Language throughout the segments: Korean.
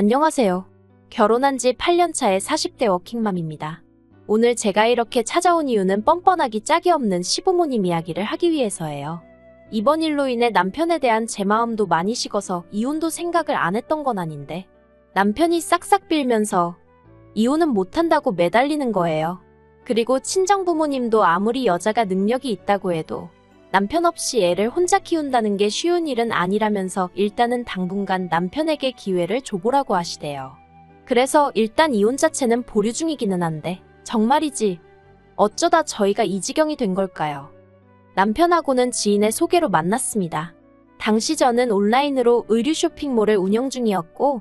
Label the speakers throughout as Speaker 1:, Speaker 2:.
Speaker 1: 안녕하세요. 결혼한 지 8년 차의 40대 워킹맘입니다. 오늘 제가 이렇게 찾아온 이유는 뻔뻔하기 짝이 없는 시부모님 이야기를 하기 위해서예요. 이번 일로 인해 남편에 대한 제 마음도 많이 식어서 이혼도 생각을 안 했던 건 아닌데 남편이 싹싹 빌면서 이혼은 못한다고 매달리는 거예요. 그리고 친정부모님도 아무리 여자가 능력이 있다고 해도 남편 없이 애를 혼자 키운다는 게 쉬운 일은 아니라면서 일단은 당분간 남편에게 기회를 줘보라고 하시대요. 그래서 일단 이혼 자체는 보류 중이기는 한데 정말이지 어쩌다 저희가 이 지경이 된 걸까요? 남편하고는 지인의 소개로 만났습니다. 당시 저는 온라인으로 의류 쇼핑몰을 운영 중이었고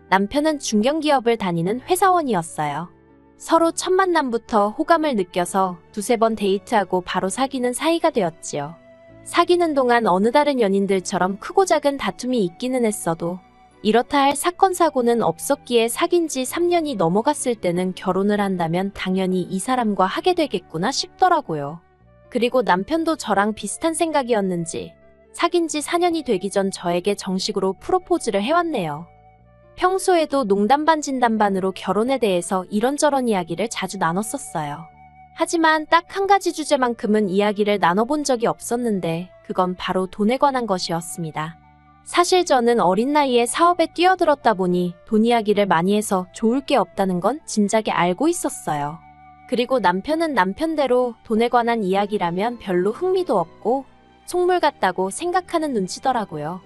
Speaker 1: 남편은 중견기업을 다니는 회사원이었어요. 서로 첫 만남부터 호감을 느껴서 두세 번 데이트하고 바로 사귀는 사이가 되었지요. 사귀는 동안 어느 다른 연인들처럼 크고 작은 다툼이 있기는 했어도 이렇다 할 사건 사고는 없었기에 사귄 지 3년이 넘어갔을 때는 결혼을 한다면 당연히 이 사람과 하게 되겠구나 싶더라고요. 그리고 남편도 저랑 비슷한 생각이었는지 사귄 지 4년이 되기 전 저에게 정식으로 프로포즈를 해왔네요. 평소에도 농담 반 진담 반으로 결혼에 대해서 이런저런 이야기를 자주 나눴었어요. 하지만 딱 한 가지 주제만큼은 이야기를 나눠본 적이 없었는데 그건 바로 돈에 관한 것이었습니다. 사실 저는 어린 나이에 사업에 뛰어들었다 보니 돈 이야기를 많이 해서 좋을 게 없다는 건 진작에 알고 있었어요. 그리고 남편은 남편대로 돈에 관한 이야기라면 별로 흥미도 없고 속물 같다고 생각하는 눈치더라고요.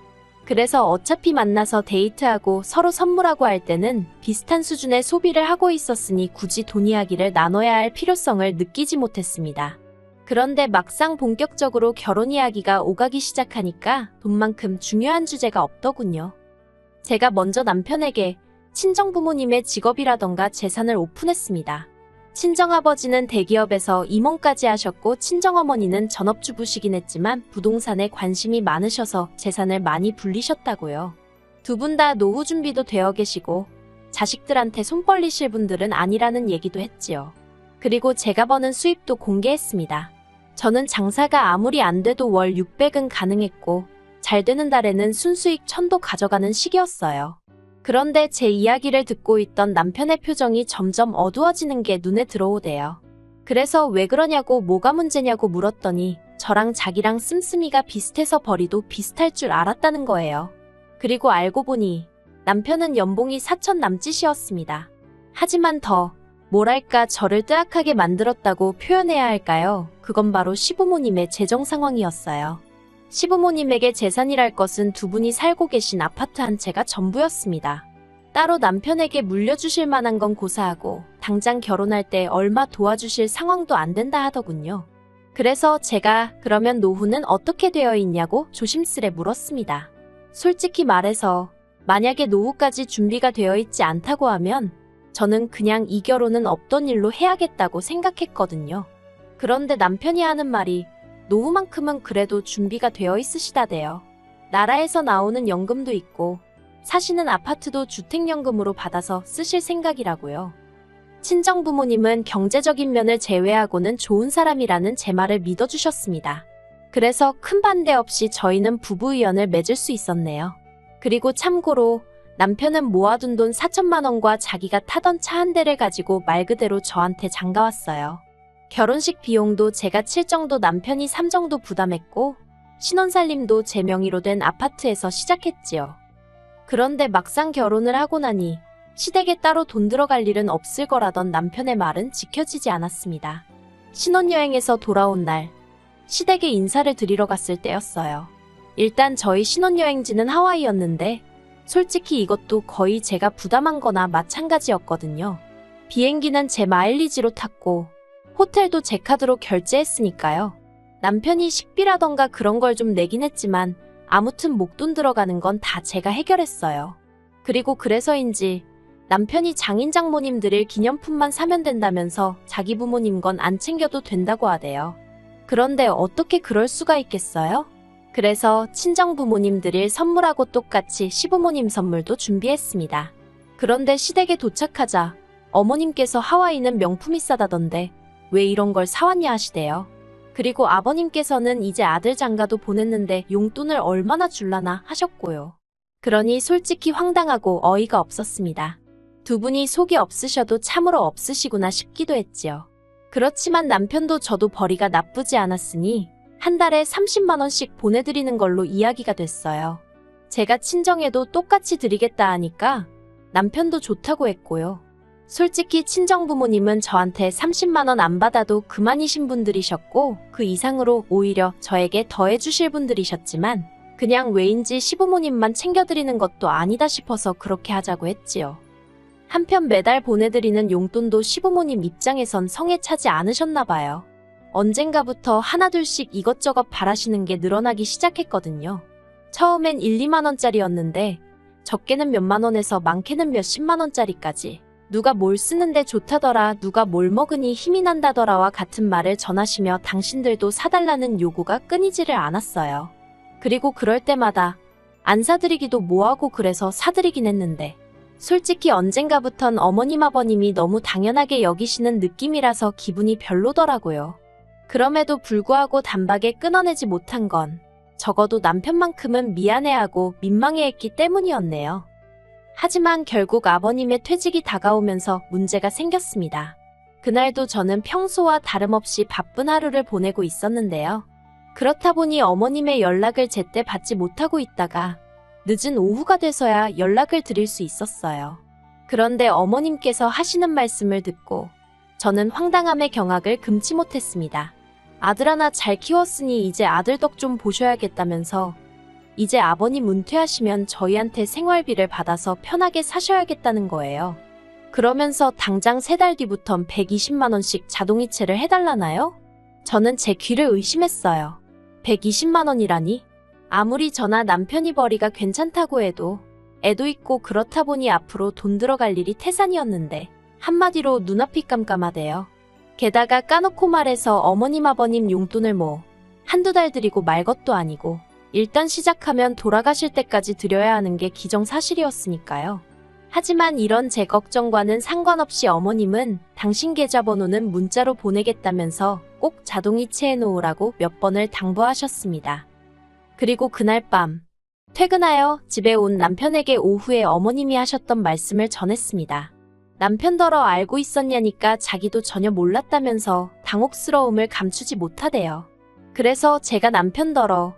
Speaker 1: 그래서 어차피 만나서 데이트하고 서로 선물하고 할 때는 비슷한 수준의 소비를 하고 있었으니 굳이 돈 이야기를 나눠야 할 필요성을 느끼지 못했습니다. 그런데 막상 본격적으로 결혼 이야기가 오가기 시작하니까 돈만큼 중요한 주제가 없더군요. 제가 먼저 남편에게 친정부모님의 직업이라던가 재산을 오픈했습니다. 친정아버지는 대기업에서 임원까지 하셨고 친정어머니는 전업주부시긴 했지만 부동산에 관심이 많으셔서 재산을 많이 불리셨다고요. 두 분 다 노후 준비도 되어 계시고 자식들한테 손 벌리실 분들은 아니라는 얘기도 했지요. 그리고 제가 버는 수입도 공개했습니다. 저는 장사가 아무리 안 돼도 월 600은 가능했고 잘 되는 달에는 순수익 1000도 가져가는 시기였어요. 그런데 제 이야기를 듣고 있던 남편의 표정이 점점 어두워지는 게 눈에 들어오대요. 그래서 왜 그러냐고 뭐가 문제냐고 물었더니 저랑 자기랑 씀씀이가 비슷해서 벌이도 비슷할 줄 알았다는 거예요. 그리고 알고 보니 남편은 연봉이 4천 남짓이었습니다. 하지만 더 뭐랄까 저를 뜨악하게 만들었다고 표현해야 할까요? 그건 바로 시부모님의 재정 상황이었어요. 시부모님에게 재산이랄 것은 두 분이 살고 계신 아파트 한 채가 전부였습니다. 따로 남편에게 물려주실 만한 건 고사하고 당장 결혼할 때 얼마 도와주실 상황도 안 된다 하더군요. 그래서 제가 그러면 노후는 어떻게 되어 있냐고 조심스레 물었습니다. 솔직히 말해서 만약에 노후까지 준비가 되어 있지 않다고 하면 저는 그냥 이 결혼은 없던 일로 해야겠다고 생각했거든요. 그런데 남편이 하는 말이 노후만큼은 그래도 준비가 되어 있으시다대요. 나라에서 나오는 연금도 있고 사시는 아파트도 주택연금으로 받아서 쓰실 생각이라고요. 친정부모님은 경제적인 면을 제외하고는 좋은 사람이라는 제 말을 믿어주셨습니다. 그래서 큰 반대 없이 저희는 부부의연을 맺을 수 있었네요. 그리고 참고로 남편은 모아둔 돈 4천만 원과 자기가 타던 차 한 대를 가지고 말 그대로 저한테 장가왔어요. 결혼식 비용도 제가 칠 정도 남편이 3 정도 부담했고 신혼살림도 제 명의로 된 아파트에서 시작했지요. 그런데 막상 결혼을 하고 나니 시댁에 따로 돈 들어갈 일은 없을 거라던 남편의 말은 지켜지지 않았습니다. 신혼여행에서 돌아온 날 시댁에 인사를 드리러 갔을 때였어요. 일단 저희 신혼여행지는 하와이였는데 솔직히 이것도 거의 제가 부담한 거나 마찬가지였거든요. 비행기는 제 마일리지로 탔고 호텔도 제 카드로 결제했으니까요. 남편이 식비라던가 그런 걸 좀 내긴 했지만 아무튼 목돈 들어가는 건 다 제가 해결했어요. 그리고 그래서인지 남편이 장인 장모님 드릴 기념품만 사면 된다면서 자기 부모님 건 안 챙겨도 된다고 하대요. 그런데 어떻게 그럴 수가 있겠어요? 그래서 친정 부모님 드릴 선물하고 똑같이 시부모님 선물도 준비했습니다. 그런데 시댁에 도착하자 어머님께서 하와이는 명품이 싸다던데 왜 이런 걸 사왔냐 하시대요. 그리고 아버님께서는 이제 아들 장가도 보냈는데 용돈을 얼마나 줄라나 하셨고요. 그러니 솔직히 황당하고 어이가 없었습니다. 두 분이 속이 없으셔도 참으로 없으시구나 싶기도 했지요. 그렇지만 남편도 저도 벌이가 나쁘지 않았으니 한 달에 30만 원씩 보내드리는 걸로 이야기가 됐어요. 제가 친정에도 똑같이 드리겠다 하니까 남편도 좋다고 했고요. 솔직히 친정부모님은 저한테 30만 원 안 받아도 그만이신 분들이셨고 그 이상으로 오히려 저에게 더해주실 분들이셨지만 그냥 왜인지 시부모님만 챙겨드리는 것도 아니다 싶어서 그렇게 하자고 했지요. 한편 매달 보내드리는 용돈도 시부모님 입장에선 성에 차지 않으셨나 봐요. 언젠가부터 하나둘씩 이것저것 바라시는 게 늘어나기 시작했거든요. 처음엔 1, 2만 원짜리였는데 적게는 몇만 원에서 많게는 몇십만 원짜리까지 누가 뭘 쓰는데 좋다더라, 누가 뭘 먹으니 힘이 난다더라와 같은 말을 전하시며 당신들도 사달라는 요구가 끊이지를 않았어요. 그리고 그럴 때마다 안 사드리기도 뭐하고 그래서 사드리긴 했는데 솔직히 언젠가부턴 어머님 아버님이 너무 당연하게 여기시는 느낌이라서 기분이 별로더라고요. 그럼에도 불구하고 단박에 끊어내지 못한 건 적어도 남편만큼은 미안해하고 민망해했기 때문이었네요. 하지만 결국 아버님의 퇴직이 다가오면서 문제가 생겼습니다. 그날도 저는 평소와 다름없이 바쁜 하루를 보내고 있었는데요. 그렇다 보니 어머님의 연락을 제때 받지 못하고 있다가 늦은 오후가 돼서야 연락을 드릴 수 있었어요. 그런데 어머님께서 하시는 말씀을 듣고 저는 황당함의 경악을 금치 못했습니다. 아들 하나 잘 키웠으니 이제 아들 덕 좀 보셔야겠다면서 이제 아버님 은퇴하시면 저희한테 생활비를 받아서 편하게 사셔야겠다는 거예요. 그러면서 당장 3달 뒤부턴 120만 원씩 자동이체를 해달라나요? 저는 제 귀를 의심했어요. 120만 원이라니? 아무리 저나 남편이 벌이가 괜찮다고 해도 애도 있고 그렇다 보니 앞으로 돈 들어갈 일이 태산이었는데 한마디로 눈앞이 깜깜하대요. 게다가 까놓고 말해서 어머님 아버님 용돈을 뭐 한두 달 드리고 말 것도 아니고 일단 시작하면 돌아가실 때까지 드려야 하는 게 기정사실이었으니까요. 하지만 이런 제 걱정과는 상관없이 어머님은 당신 계좌번호는 문자로 보내겠다면서 꼭 자동이체해 놓으라고 몇 번을 당부하셨습니다. 그리고 그날 밤 퇴근하여 집에 온 남편에게 오후에 어머님이 하셨던 말씀을 전했습니다. 남편더러 알고 있었냐니까 자기도 전혀 몰랐다면서 당혹스러움을 감추지 못하대요. 그래서 제가 남편더러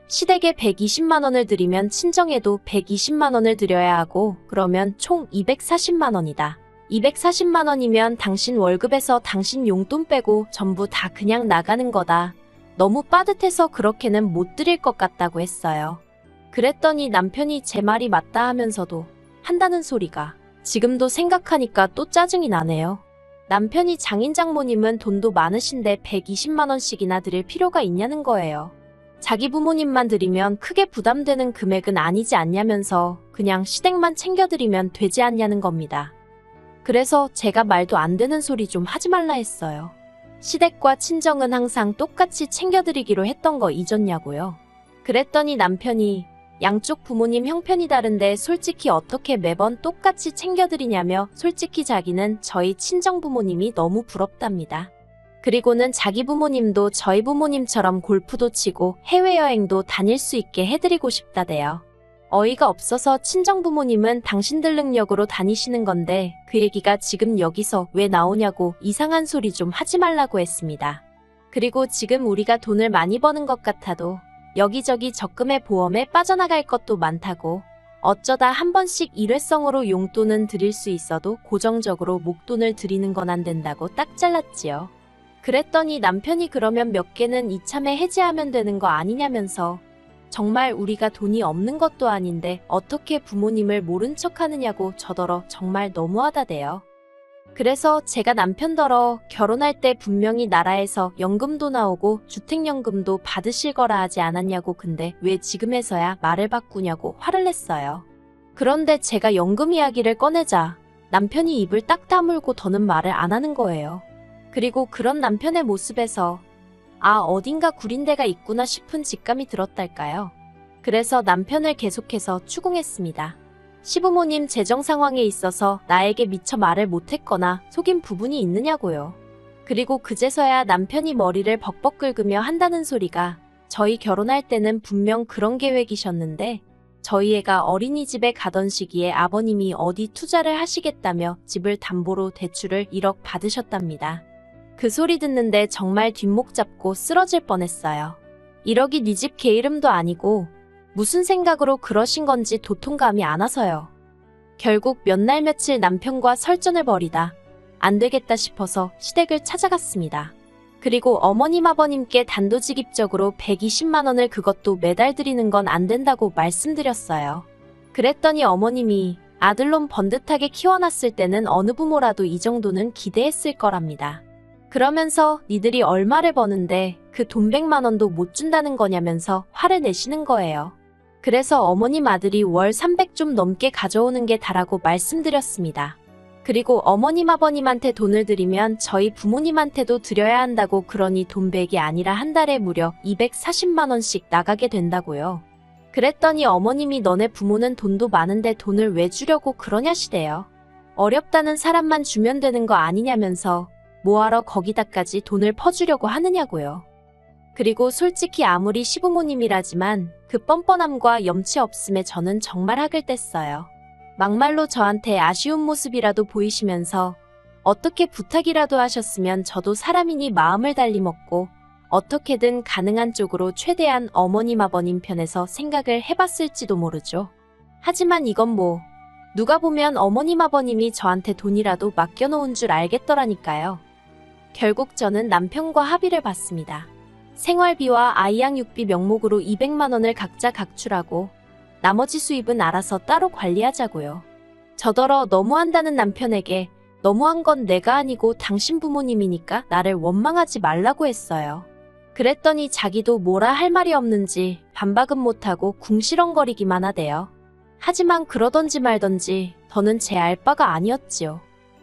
Speaker 1: 시댁에 120만 원을 드리면 친정에도 120만 원을 드려야 하고 그러면 총 240만 원이다. 240만 원이면 당신 월급에서 당신 용돈 빼고 전부 다 그냥 나가는 거다. 너무 빠듯해서 그렇게는 못 드릴 것 같다고 했어요. 그랬더니 남편이 제 말이 맞다 하면서도 한다는 소리가 지금도 생각하니까 또 짜증이 나네요. 남편이 장인 장모님은 돈도 많으신데 120만 원씩이나 드릴 필요가 있냐는 거예요. 자기 부모님만 드리면 크게 부담되는 금액은 아니지 않냐면서 그냥 시댁만 챙겨드리면 되지 않냐는 겁니다. 그래서 제가 말도 안 되는 소리 좀 하지 말라 했어요. 시댁과 친정은 항상 똑같이 챙겨드리기로 했던 거 잊었냐고요. 그랬더니 남편이 양쪽 부모님 형편이 다른데 솔직히 어떻게 매번 똑같이 챙겨드리냐며 솔직히 자기는 저희 친정 부모님이 너무 부럽답니다. 그리고는 자기 부모님도 저희 부모님처럼 골프도 치고 해외여행도 다닐 수 있게 해드리고 싶다대요. 어이가 없어서 친정 부모님은 당신들 능력으로 다니시는 건데 그 얘기가 지금 여기서 왜 나오냐고 이상한 소리 좀 하지 말라고 했습니다. 그리고 지금 우리가 돈을 많이 버는 것 같아도 여기저기 적금에 보험에 빠져나갈 것도 많다고 어쩌다 한 번씩 일회성으로 용돈은 드릴 수 있어도 고정적으로 목돈을 드리는 건 안 된다고 딱 잘랐지요. 그랬더니 남편이 그러면 몇 개는 이참에 해지하면 되는 거 아니냐면서 정말 우리가 돈이 없는 것도 아닌데 어떻게 부모님을 모른 척 하느냐고 저더러 정말 너무하다대요. 그래서 제가 남편더러 결혼할 때 분명히 나라에서 연금도 나오고 주택연금도 받으실 거라 하지 않았냐고 근데 왜 지금에서야 말을 바꾸냐고 화를 냈어요. 그런데 제가 연금 이야기를 꺼내자 남편이 입을 딱 다물고 더는 말을 안 하는 거예요. 그리고 그런 남편의 모습에서 아 어딘가 구린 데가 있구나 싶은 직감이 들었달까요. 그래서 남편을 계속해서 추궁했습니다. 시부모님 재정 상황에 있어서 나에게 미처 말을 못했거나 속인 부분이 있느냐고요. 그리고 그제서야 남편이 머리를 벅벅 긁으며 한다는 소리가 저희 결혼할 때는 분명 그런 계획이셨는데 저희 애가 어린이집에 가던 시기에 아버님이 어디 투자를 하시겠다며 집을 담보로 대출을 1억 받으셨답니다. 그 소리 듣는데 정말 뒷목 잡고 쓰러질 뻔했어요. 1억이 네 집 개 이름도 아니고 무슨 생각으로 그러신 건지 도통감이 안 와서요. 결국 몇 날 며칠 남편과 설전을 벌이다 안 되겠다 싶어서 시댁을 찾아갔습니다. 그리고 어머님 아버님께 단도직입적으로 120만 원을 그것도 매달 드리는 건 안 된다고 말씀드렸어요. 그랬더니 어머님이 아들놈 번듯하게 키워놨을 때는 어느 부모라도 이 정도는 기대했을 거랍니다. 그러면서 니들이 얼마를 버는데 그 돈 100만 원도 못 준다는 거냐면서 화를 내시는 거예요. 그래서 어머님 아들이 월 300 좀 넘게 가져오는 게 다라고 말씀드렸습니다. 그리고 어머님 아버님한테 돈을 드리면 저희 부모님한테도 드려야 한다고 그러니 돈 100이 아니라 한 달에 무려 240만 원씩 나가게 된다고요. 그랬더니 어머님이 너네 부모는 돈도 많은데 돈을 왜 주려고 그러냐시대요. 어렵다는 사람만 주면 되는 거 아니냐면서 뭐하러 거기다까지 돈을 퍼주려고 하느냐고요. 그리고 솔직히 아무리 시부모님이라지만 그 뻔뻔함과 염치 없음에 저는 정말 학을 뗐어요. 막말로 저한테 아쉬운 모습이라도 보이시면서 어떻게 부탁이라도 하셨으면 저도 사람이니 마음을 달리 먹고 어떻게든 가능한 쪽으로 최대한 어머님 아버님 편에서 생각을 해봤을지도 모르죠. 하지만 이건 뭐 누가 보면 어머님 아버님이 저한테 돈이라도 맡겨놓은 줄 알겠더라니까요. 결국 저는 남편과 합의를 봤습니다. 생활비와 아이양육비 명목으로 200만 원을 각자 각출하고 나머지 수입은 알아서 따로 관리하자고요. 저더러 너무한다는 남편에게 너무한 건 내가 아니고 당신 부모님이니까 나를 원망하지 말라고 했어요. 그랬더니 자기도 뭐라 할 말이 없는지 반박은 못하고 궁시렁거리기만 하대요. 하지만 그러던지 말던지 더는 제 알바가 아니었지요.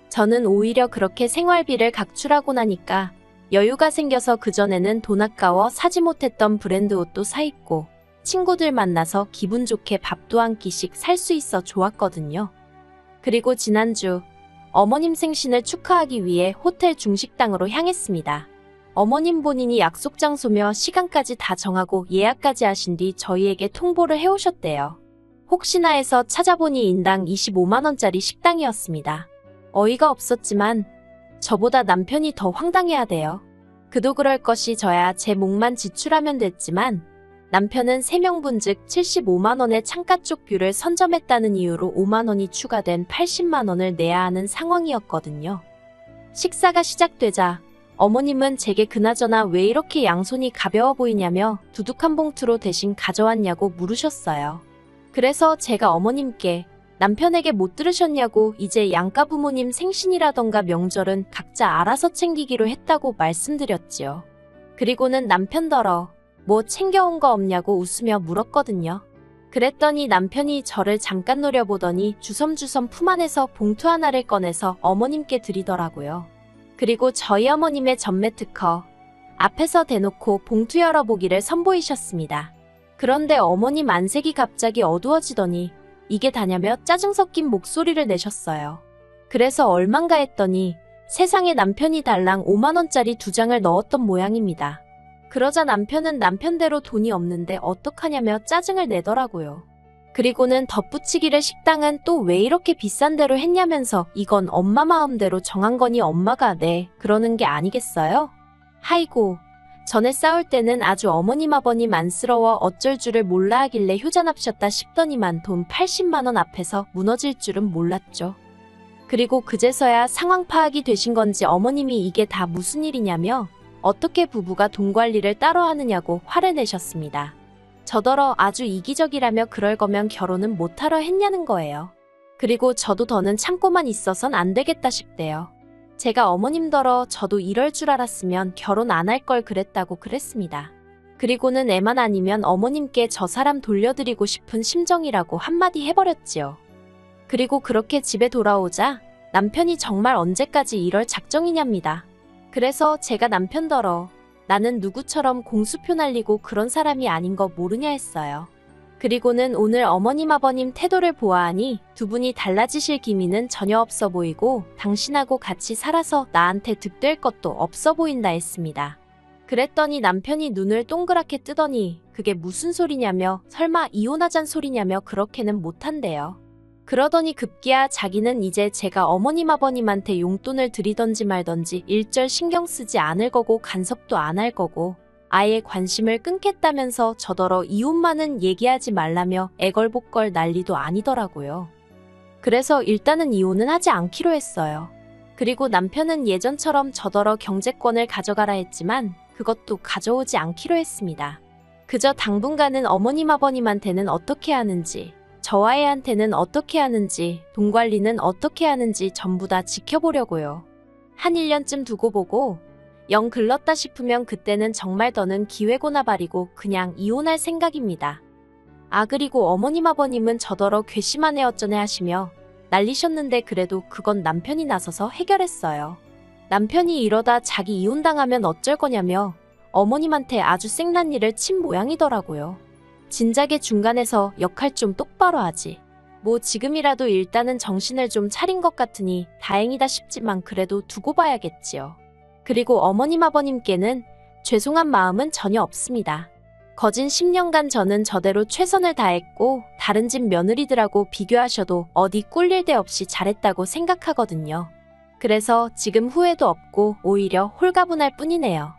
Speaker 1: 저는 오히려 그렇게 생활비를 각출하고 나니까 여유가 생겨서 그전에는 돈 아까워 사지 못했던 브랜드 옷도 사입고 친구들 만나서 기분 좋게 밥도 한 끼씩 살 수 있어 좋았거든요. 그리고 지난주 어머님 생신을 축하하기 위해 호텔 중식당으로 향했습니다. 어머님 본인이 약속 장소며 시간까지 다 정하고 예약까지 하신 뒤 저희에게 통보를 해오셨대요. 혹시나 해서 찾아보니 인당 25만 원짜리 식당이었습니다. 어이가 없었지만 저보다 남편이 더 황당해하대요. 그도 그럴 것이 저야 제 몫만 지출하면 됐지만 남편은 3명분즉 75만 원의 창가 쪽 뷰를 선점했다는 이유로 5만 원이 추가된 80만 원을 내야 하는 상황이었거든요. 식사가 시작되자 어머님은 제게 그나저나 왜 이렇게 양손이 가벼워 보이냐며 두둑한 봉투로 대신 가져왔냐고 물으셨어요. 그래서 제가 어머님께 남편에게 못 들으셨냐고 이제 양가 부모님 생신이라던가 명절은 각자 알아서 챙기기로 했다고 말씀드렸지요. 그리고는 남편더러 뭐 챙겨온 거 없냐고 웃으며 물었거든요. 그랬더니 남편이 저를 잠깐 노려보더니 주섬주섬 품 안에서 봉투 하나를 꺼내서 어머님께 드리더라고요. 그리고 저희 어머님의 전매 특허 앞에서 대놓고 봉투 열어보기를 선보이셨습니다. 그런데 어머님 안색이 갑자기 어두워지더니 이게 다냐며 짜증 섞인 목소리를 내셨어요. 그래서 얼만가 했더니 세상에 남편이 달랑 5만 원짜리 2장을 넣었던 모양입니다. 그러자 남편은 남편대로 돈이 없는데 어떡하냐며 짜증을 내더라고요. 그리고는 덧붙이기를 식당은 또 왜 이렇게 비싼 대로 했냐면서 이건 엄마 마음대로 정한 거니 엄마가 네 그러는 게 아니겠어요? 하이고 전에 싸울 때는 아주 어머님 아버님 안쓰러워 어쩔 줄을 몰라 하길래 효자납셨다 싶더니만 돈 80만 원 앞에서 무너질 줄은 몰랐죠. 그리고 그제서야 상황 파악이 되신 건지 어머님이 이게 다 무슨 일이냐며 어떻게 부부가 돈 관리를 따로 하느냐고 화를 내셨습니다. 저더러 아주 이기적이라며 그럴 거면 결혼은 못하러 했냐는 거예요. 그리고 저도 더는 참고만 있어선 안 되겠다 싶대요. 제가 어머님더러 저도 이럴 줄 알았으면 결혼 안 할 걸 그랬다고 그랬습니다. 그리고는 애만 아니면 어머님께 저 사람 돌려드리고 싶은 심정이라고 한마디 해버렸지요. 그리고 그렇게 집에 돌아오자 남편이 정말 언제까지 이럴 작정이냐입니다. 그래서 제가 남편더러 나는 누구처럼 공수표 날리고 그런 사람이 아닌 거 모르냐 했어요. 그리고는 오늘 어머님 아버님 태도를 보아하니 두 분이 달라지실 기미는 전혀 없어 보이고 당신하고 같이 살아서 나한테 득될 것도 없어 보인다 했습니다. 그랬더니 남편이 눈을 동그랗게 뜨더니 그게 무슨 소리냐며 설마 이혼하잔 소리냐며 그렇게는 못한대요. 그러더니 급기야 자기는 이제 제가 어머님 아버님한테 용돈을 드리던지 말던지 일절 신경 쓰지 않을 거고 간섭도 안 할 거고 아예 관심을 끊겠다면서 저더러 이혼만은 얘기하지 말라며 애걸복걸 난리도 아니더라고요. 그래서 일단은 이혼은 하지 않기로 했어요. 그리고 남편은 예전처럼 저더러 경제권을 가져가라 했지만 그것도 가져오지 않기로 했습니다. 그저 당분간은 어머님 아버님한테는 어떻게 하는지 저와 애한테는 어떻게 하는지 돈 관리는 어떻게 하는지 전부 다 지켜보려고요. 한 1년쯤 두고 보고 영 글렀다 싶으면 그때는 정말 더는 기회고나 발이고 그냥 이혼할 생각입니다. 아 그리고 어머님 아버님은 저더러 괘씸하네 어쩌네 하시며 난리셨는데 그래도 그건 남편이 나서서 해결했어요. 남편이 이러다 자기 이혼당하면 어쩔 거냐며 어머님한테 아주 생난리를 친 모양이더라고요. 진작에 중간에서 역할 좀 똑바로 하지. 뭐 지금이라도 일단은 정신을 좀 차린 것 같으니 다행이다 싶지만 그래도 두고 봐야겠지요. 그리고 어머님 아버님께는 죄송한 마음은 전혀 없습니다. 거진 10년간 저는 저대로 최선을 다했고 다른 집 며느리들하고 비교하셔도 어디 꿀릴 데 없이 잘했다고 생각하거든요. 그래서 지금 후회도 없고 오히려 홀가분할 뿐이네요.